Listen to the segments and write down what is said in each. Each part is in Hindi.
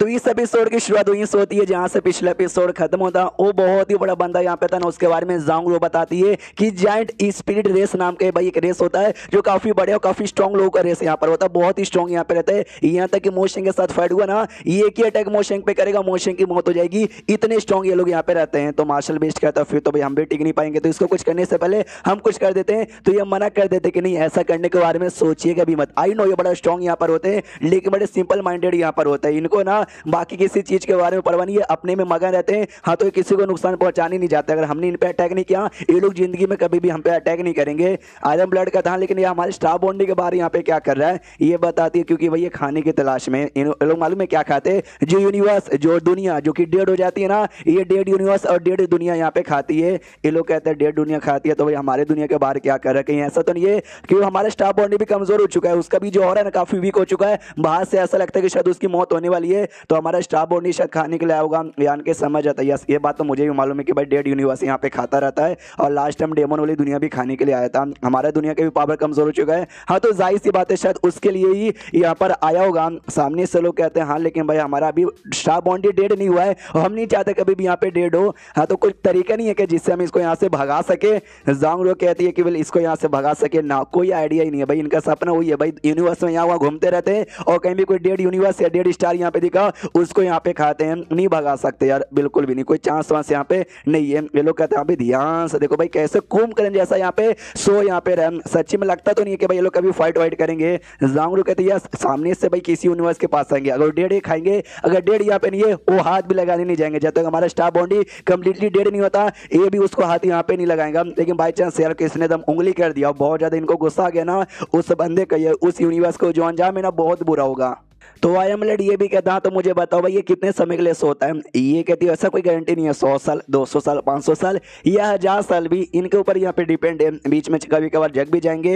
तो इस एपिसोड की शुरुआत वहीं से होती है जहां से पिछला एपिसोड खत्म होता है। वो बहुत ही बड़ा बंदा यहाँ पे था ना, उसके बारे में ज़ांग बताती है कि जायंट स्पिरिट रेस नाम का भाई एक रेस होता है जो काफी बड़े और काफी स्ट्रॉन्ग लोगों का रेस यहाँ पर होता है। बहुत ही स्ट्रॉन्ग यहाँ पे रहता है। यहाँ तक कि मोशेंग के साथ फाइट हुआ ना, ये एक ही अटैक मोशेंग पे करेगा, मोशेंग की मौत हो जाएगी। इतने स्ट्रॉन्ग ये लोग यहाँ पे रहते हैं। तो मार्शल बेस्ट कहता है फिर तो भाई हम भी टिक नहीं पाएंगे, तो इसको कुछ करने से पहले हम कुछ कर देते हैं। तो ये मना कर देते कि नहीं, ऐसा करने के बारे में सोचिएगा भी मत। आई नो ये बड़ा स्ट्रॉन्ग यहाँ पर होते हैं, लेकिन बड़े सिंपल माइंडेड यहाँ पर होता है। इनको ना बाकी किसी चीज के बारे में परवाह नहीं है, अपने में मगन रहते हैं। हाँ, तो ये किसी को नुकसान पहुंचाने नहीं जाते। अगर हमने इन पे अटैक नहीं किया, ये लोग जिंदगी में कभी भी हम पे अटैक नहीं करेंगे। आयरन ब्लड का था, लेकिन ये हमारे स्टार बॉन्डी के बारे यहाँ पे क्या कर रहा है ये बताती है, क्योंकि भाई ये खाने की तलाश में। इन लोग मालूम है क्या खाते हैं? जो यूनिवर्स, जो दुनिया जो कि डेड हो जाती है ना, ये डेड यूनिवर्स और डेड दुनिया यहाँ पे खाती है। ये लोग कहते हैं डेड दुनिया खाती है, तो भाई हमारे दुनिया के बाहर क्या कर रहा है? कहीं ऐसा तो नहीं है कि हमारा स्टार बॉन्डी भी कमजोर हो चुका है, उसका भी जो हो रहा है ना काफी वीक हो चुका है। बाहर से ऐसा लगता है कि शायद उसकी मौत होने वाली है, तो हमारा स्टार बॉन्डी शायद खाने के लिए होगा। यान के समझ आता है। यस, ये बात तो मुझे भी मालूम है कि भाई डेड यूनिवर्स यहाँ पे खाता रहता है, और लास्ट टाइम डेमन वाली दुनिया भी खाने के लिए आया था। हमारा दुनिया का भी पावर कमजोर हो चुका है। हाँ, तो जाहिर सी बात है शायद उसके लिए ही यहाँ पर आया होगा। सामने से लोग कहते हैं हाँ, लेकिन भाई हमारा अभी स्टार बॉन्डी डेड नहीं हुआ है और हम नहीं चाहते कभी भी यहाँ पे डेड हो। हाँ, तो कोई तरीका नहीं है कि जिससे हम इसको यहाँ से भगा सके। ज़ांग रो कहती है कि भाई इसको यहाँ से भगा सके ना, कोई आइडिया ही नहीं है भाई। इनका सपना वही है भाई, यूनिवर्स में यहाँ वहाँ घूमते रहते हैं और कहीं भी कोई डेड यूनिवर्स या डेड स्टार यहाँ पे दिखा उसको यहाँ पे खाते हैं। नहीं भगा सकते यार, बिल्कुल भी नहीं, कोई चांस वांस यहाँ पे नहीं है। ये लोग कहते हैं अभी ध्यान से देखो भाई कैसे कुंभकर्ण जैसा यहाँ पे सो यहाँ पे रह। सच्ची में लगता तो नहीं है कि भाई ये लोग कभी फाइट वाइट करेंगे। ज़ांग रो कहते हैं यार सामने से भाई किसी यूनिवर्स के पास आएंगे, अगर डेड खाएंगे, अगर डेड यहाँ पे नहीं है वो हाथ भी लगाने नहीं जाएंगे। जब तक हमारा स्टार बॉन्डी कंप्लीटली डेड नहीं होता, ये भी उसको हाथ यहाँ पे नहीं लगाएगा। लेकिन बाई चांस यार किसने दम उंगली कर दिया, बहुत ज्यादा इनको गुस्सा आ गया ना, उस बंदे का उस यूनिवर्स को जो अंजाम है ना बहुत बुरा होगा। तो आई एम लेड ये भी कहता, तो मुझे बताओ भाई ये कितने समय के लिए सोता है? ये कहती है ऐसा कोई गारंटी नहीं है, 100 साल 200 साल 500 साल या 1000 साल भी इनके ऊपर यहाँ पे डिपेंड है। बीच में कभी कभार जग भी जाएंगे।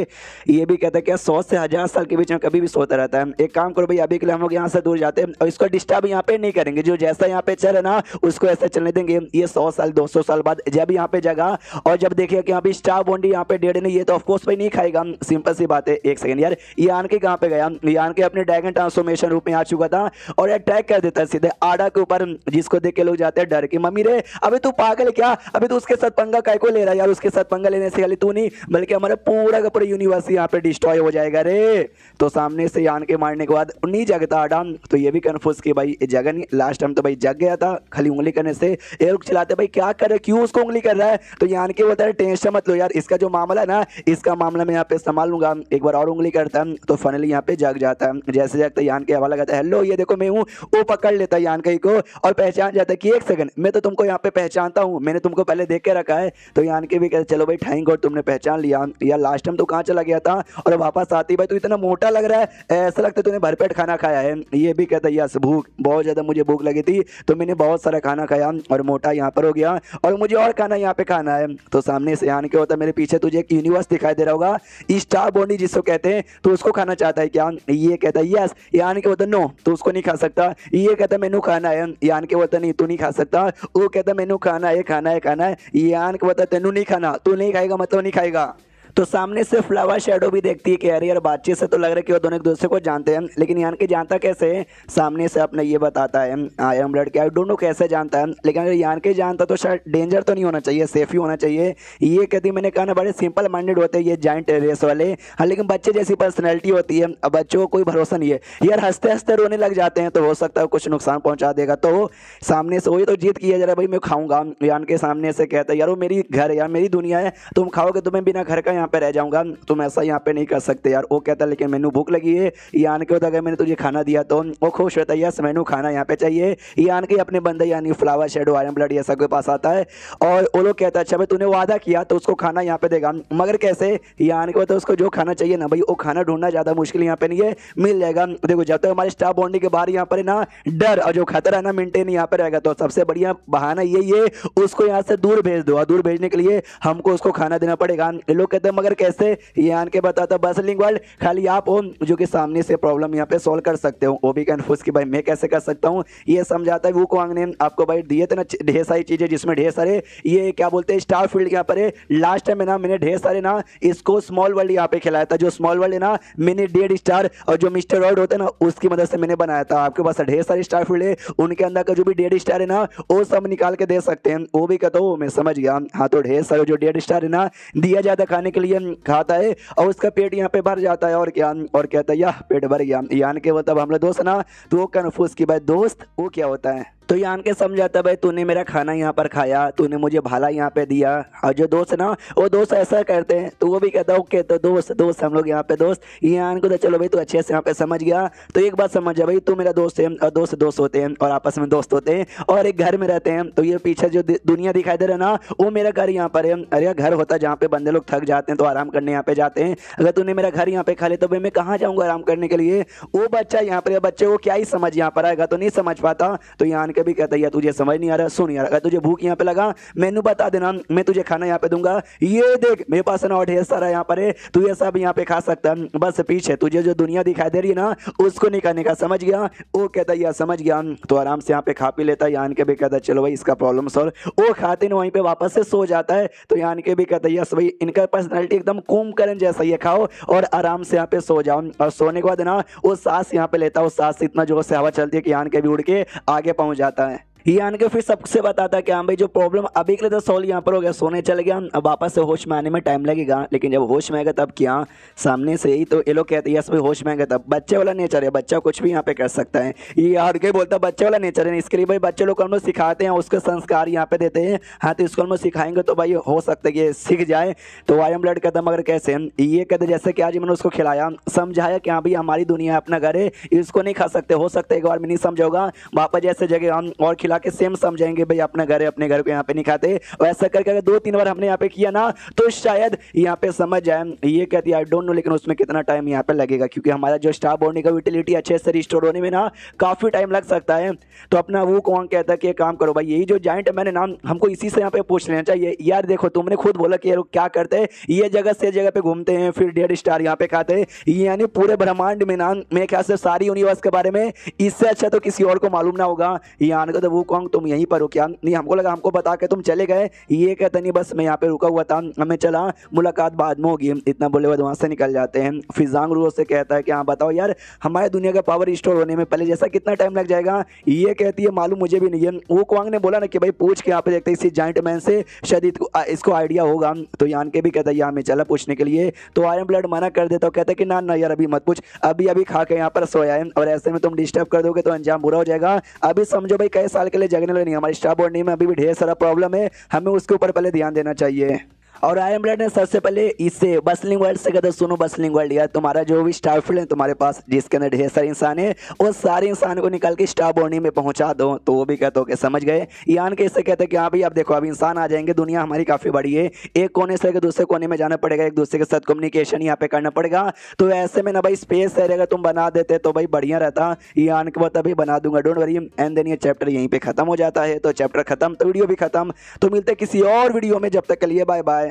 ये भी कहता है क्या 100 से 1000 साल के बीच में कभी भी सोता रहता है। एक काम करो भाई, अभी के लिए हम लोग यहाँ से दूर जाते हैं और इसको डिस्टर्ब यहाँ पे नहीं करेंगे। जो जैसा यहाँ पे चल ना उसको ऐसे चलने देंगे। ये 100 साल 200 साल बाद जब यहाँ पे जगह और जब देखिए कि यहाँ पे स्टार बॉन्डी यहाँ पे डेड नहीं, ये तो ऑफकोर्स भाई नहीं खाएगा। सिंपल सी बात है। एक सेकंड यार, ये आन के कहाँ पे गया? ये आन के अपने ड्रैगन ट्रांसफॉर्मेशन रूप में आ चुका था और अटैक कर देता है सीधे आड़ा के ऊपर, जिसको देख के लोग जाते हैं डर के। मम्मी रे अबे तू पागल है क्या? अबे तू उसके साथ पंगा काय को ले रहा है यार? उसके साथ पंगा लेने से खाली तू नहीं बल्कि हमारा पूरा का पूरा यूनिवर्स यहाँ पे डिस्ट्रॉय हो जाएगा रे। तो सामने से यान के मारने के बाद नहीं जगता आड़ा, तो ये भी कंफ्यूज कि भाई जगह नहीं। लास्ट टाइम तो भाई जग गया था खाली उंगली करने से। ये लोग चिल्लाते भाई क्या कर रहे, क्यों उसको उंगली कर रहा है? तो यान के बोलता है टेंशन मत लो यार, इसका जो मामला है ना इसका मामला मैं यहाँ पे संभाल लूंगा। एक बार और उंगली करता है तो फाइनली यहाँ पे जग जाता है। जैसे जगता यान के हवाला लगाता है, हेलो ये देखो मैं हूँ। वो पकड़ लेता है यान कई को और पहचान जाता है कि एक सेकंड मैं तो तुमको यहाँ पे पहचानता हूँ, मैंने तुमको पहले देख के रखा है। तो यान के भी कहते चलो भाई थैंक गॉड तुमने पहचान लिया। यार लास्ट टाइम तो कहाँ चला गया था और वापस आती भाई तो इतना मोटा लग रहा है, ऐसा लगता है तूने भरपेट खाना खाया है। ये भी कहता है यस भूख बहुत ज्यादा, मुझे भूख लगी थी तो मैंने बहुत सारा खाना खाया और मोटा यहाँ पर हो गया और मुझे और खाना यहाँ पे खाना है। तो सामने से यान के होता है मेरे पीछे तुझे एक यूनिवर्स दिखाई दे रहा होगा स्टार बॉन्डी जिसको कहते हैं, तो उसको खाना चाहता है क्या? ये कहता है यस। यान के होता नो तो उसको नहीं खा सकता। ये कहता मेनू खाना है। यान के बोलता नहीं तू नहीं खा सकता। वो कहता मेनू खाना है खाना है खाना है। यान के बोलता तेनू नहीं खाना, तू नहीं खाएगा मतलब नहीं खाएगा। तो सामने से फ्लावर शैडो भी देखती है कि अरे यार बातचीत से तो लग रहा है कि वो दोनों एक दूसरे को जानते हैं, लेकिन यान के जानता कैसे है? सामने से अपने ये बताता है आई एम ब्लड के, आई डोंट नो कैसे जानता है, लेकिन अगर यान के जानता तो शायद डेंजर तो नहीं होना चाहिए, सेफ ही होना चाहिए। ये कहती मैंने कहा ना बड़े सिंपल माइंडेड होते हैं ये जाइंट रेस वाले। हाँ, लेकिन बच्चे जैसी पर्सनैलिटी होती है, अब बच्चों को कोई भरोसा नहीं है यार, हंसते हंसते रोने लग जाते हैं तो हो सकता है कुछ नुकसान पहुंचा देगा। तो सामने से वही तो जीत किया जरा भाई मैं खाऊंगा। यान के सामने से कहता है यार वो मेरी घर है यार, मेरी दुनिया है, तुम खाओगे तो मैं बिना घर का यहाँ पे रह जाऊंगा, तुम ऐसा यहाँ पे नहीं कर सकते यार। वो कहता है लेकिन मैनू भूख लगी है। यान के होता अगर मैंने तुझे खाना दिया तो वो खुश होता है यस मैनू खाना यहाँ पे चाहिए। यान के अपने बंदे यानी फ्लावर शैडो आयरन ब्लड ये सब के पास आता है और वो लोग कहता है अच्छा भाई तूने वादा किया तो उसको खाना यहाँ पे देगा, मगर कैसे? यान के होता है उसको जो खाना चाहिए ना भाई वो खाना ढूंढना ज्यादा मुश्किल यहाँ पे नहीं है, मिल जाएगा। देखो जब तक हमारे स्टार बॉन्डी के बाहर यहाँ पर ना डर और जो खतरा है ना मेंटेन यहाँ पे रहेगा, तो सबसे बढ़िया बहाना यही है उसको यहाँ से दूर भेज दो, और दूर भेजने के लिए हमको उसको खाना देना पड़ेगा। ये लोग कहते हैं मगर कैसे, ये आन के बताता बसलिंग वर्ल्ड खाली आप हो जो कि सामने से प्रॉब्लम यहाँ पे सॉल्व कर सकते हो। वो भी कन्फ्यूज कि भाई मैं कैसे कर सकता हूँ, ये समझाता है वुकोंग ने। आपको भाई दिए थे ना ढेर सारी चीजें, जिसमें ढेर सारे ये क्या बोलते हैं स्टार फील्ड यहाँ पर है। लास्ट टाइम ना मैंने ढेर सारे ना इसको स्मॉल वर्ल्ड यहाँ पे खिलाया था। जो स्मॉल वर्ल्ड है ना मैंने डेड स्टार और जो मिस्टर वर्ल्ड होता है ना उसकी मदद से मैंने बनाया था। आपके पास ढेर सारे स्टार फील्ड है, उनके अंदर का जो भी डेड स्टार है ना वो सब निकाल के दे सकते हैं। वो भी कहता हूँ मैं समझ गया। हाँ तो ढेर सारे जो डेड स्टार है ना दिया जाता खाने के लिए खाता है और उसका पेट यहाँ पे भर जाता है। और क्या, और कहता है यह पेट भर गया। यान के मतलब हम लोग दोस्त ना, तो वो कन्फ्यूज कि भाई दोस्त वो क्या होता है। तो यान के समझाता भाई तूने मेरा खाना यहाँ पर खाया, तूने मुझे भाला यहाँ पे दिया। और जो दोस्त ना वो दोस्त ऐसा करते हैं, तो वो भी कहता है ओके तो दोस्त दोस्त हम लोग यहाँ पे दोस्त। यान को तो चलो भाई तू अच्छे से यहाँ पे समझ गया। तो एक बात समझ जा भाई, तू मेरा दोस्त है और दोस्त दोस्त होते हैं और आपस में दोस्त होते हैं और एक घर में रहते हैं। तो ये पीछे जो दुनिया दिखाई दे रहा है ना वो मेरा घर यहाँ पर है। अरे घर होता है जहाँ पे बंदे लोग थक जाते हैं तो आराम करने यहाँ पे जाते हैं। अगर तूने मेरा घर यहाँ पे खा लिया तो भाई मैं कहाँ जाऊँगा आराम करने के लिए। वो बच्चा यहाँ पर, बच्चे को क्या ही समझ यहाँ पर आएगा, तो नहीं समझ पाता। तो यान के भी कहता है तुझे समझ नहीं आ रहा, सुन यार अगर तुझे भूख यहाँ पे लगा मैनू बता देना, मैं तुझे खाना यहाँ पे दूंगा। ये देख मेरे पास ना और ढेर सारा यहाँ पर है, तू ये सब यहाँ पे खा सकता है। बस पीछे तुझे जो दुनिया दिखाई दे रही है ना उसको नहीं खाने का, समझ गया। वो कहता है यार समझ गया। तो आराम से यहाँ पे खा पी लेता है। यान के भी कहता है चलो भाई इसका प्रॉब्लम सॉल्व। वो खाते ना वहीं पे वापस से सो जाता है। तो यान के भी कहता है यस भाई इनका पर्सनैलिटी एकदम कुंभकर्ण जैसा, ये खाओ और आराम से यहाँ पे सो जाओ। और सोने के बाद ना वो सांस यहाँ पे लेता है, वो सांस इतना जोर से हवा चलती है कि यान के भी उड़ के आगे पहुंच जाता है। यान के फिर सबसे बताता है कि हाँ भाई जो प्रॉब्लम अभी के लिए तो सॉल्व यहाँ पर हो गया, सोने चल गया। अब वापस से होश में आने में टाइम लगेगा, लेकिन जब होश में आएगा तब क्या सामने से ही। तो ये लोग कहते हैं यस भाई होश में आएगा तब। बच्चे वाला नेचर है, बच्चा कुछ भी यहाँ पे कर सकता है। ये यार के बोलता बच्चे वाला नेचर है, इसके लिए भाई बच्चे लोग को हम लोग सिखाते हैं, उसके संस्कार यहाँ पे देते हैं। हाँ तो इसको हम लोग सिखाएंगे तो भाई हो सकता है कि सीख जाए। तो आई एम ब्लड कहता मगर कैसे, ये कहते जैसे कि आज मैंने उसको खिलाया समझाया कि हाँ भाई हमारी दुनिया है, अपना घर है, इसको नहीं खा सकते। हो सकता है एक बार में नहीं समझोगा, वापस जैसे जगह हम और खिला के सेम समझाएंगे भाई अपना घर है, अपने घर को यहाँ पे नहीं खाते। और ऐसा करके अगर 2-3 बार हमने यहाँ पे किया ना तो शायद यहाँ पे समझ जाए। ये कहती है आई डोंट नो, लेकिन उसमें कितना टाइम यहाँ पे लगेगा, क्योंकि हमारा जो स्टार बॉन्डिंग का यूटिलिटी अच्छे से रिस्टोर होने में ना काफी टाइम लग सकता है। तो अपना वो कौन कहता है कि काम करो भाई, यही जो जाइंट मैंने नाम हमको इसी से यहाँ पे पूछ लेना चाहिए। यार देखो तुमने खुद बोला कि यार क्या करते हैं, ये जगह से जगह पे घूमते हैं फिर डेड स्टार यहाँ पे खाते हैं। यानी पूरे ब्रह्मांड में ना मेरे ख्याल से सारी यूनिवर्स के बारे में इससे अच्छा तो किसी और को मालूम ना होगा। यानी तो वो कौन तुम यहीं पर हो क्या? नहीं हमको लगा हमको बता के तुम चले गए। ये कहते नहीं बस मैं यहाँ पे रुका हुआ था, हमें चला मुलाकात बाद में होगी। इतना बोले बाद वहाँ से निकल जाते हैं। फिर जांग रू से कहता है कि हाँ बताओ यार हमारे दुनिया का पावर रिस्टोर होने में पहले जैसा कितना टाइम लग जाएगा? ये कहती है मालूम मुझे भी नहीं है। वो क्वांग ने बोला ना कि भाई पूछ के यहाँ पे देखते इसी जाइंट मैन से शायद इसको आइडिया होगा। तो यान के भी कहता है यहाँ में चला पूछने के लिए। तो आयरन ब्लड मना कर देता, कहता है कि ना ना यार अभी मत पूछ, अभी अभी खा के यहाँ पर सोया है और ऐसे में तुम डिस्टर्ब कर दोगे तो अंजाम बुरा हो जाएगा। अभी समझो भाई कई साल के लिए जगने लगे नहीं, हमारी स्टार बॉन्डिंग में अभी भी ढेर सारा प्रॉब्लम है, हमें उसके ऊपर पहले ध्यान देना चाहिए। और आई एम ब्लड ने सबसे पहले इससे बसलिंग वर्ल्ड से कहता सुनो बसलिंग वर्ल्ड यार तुम्हारा जो भी स्टार फील्ड है तुम्हारे पास जिसके अंदर ढेर सारे इंसान है, वो सारे इंसान को निकाल के स्टार बॉन्डिंग में पहुंचा दो। तो वो भी कहते हो कि समझ गए। यान के इससे कहते हैं कि हाँ भाई अब देखो अब इंसान आ जाएंगे, दुनिया हमारी काफी बड़ी है, एक कोने से दूसरे कोने में जाना पड़ेगा, एक दूसरे के साथ कम्युनिकेशन यहाँ पे करना पड़ेगा। तो ऐसे में ना भाई स्पेस है, अगर तुम बना देते तो भाई बढ़िया रहता। यान के बाद अभी बना दूंगा डोंट वरी। एंड देन ये चैप्टर यहीं पे खत्म हो जाता है। तो चैप्टर खत्म तो वीडियो भी खत्म। तो मिलते किसी और वीडियो में, जब तक के लिए बाय बाय।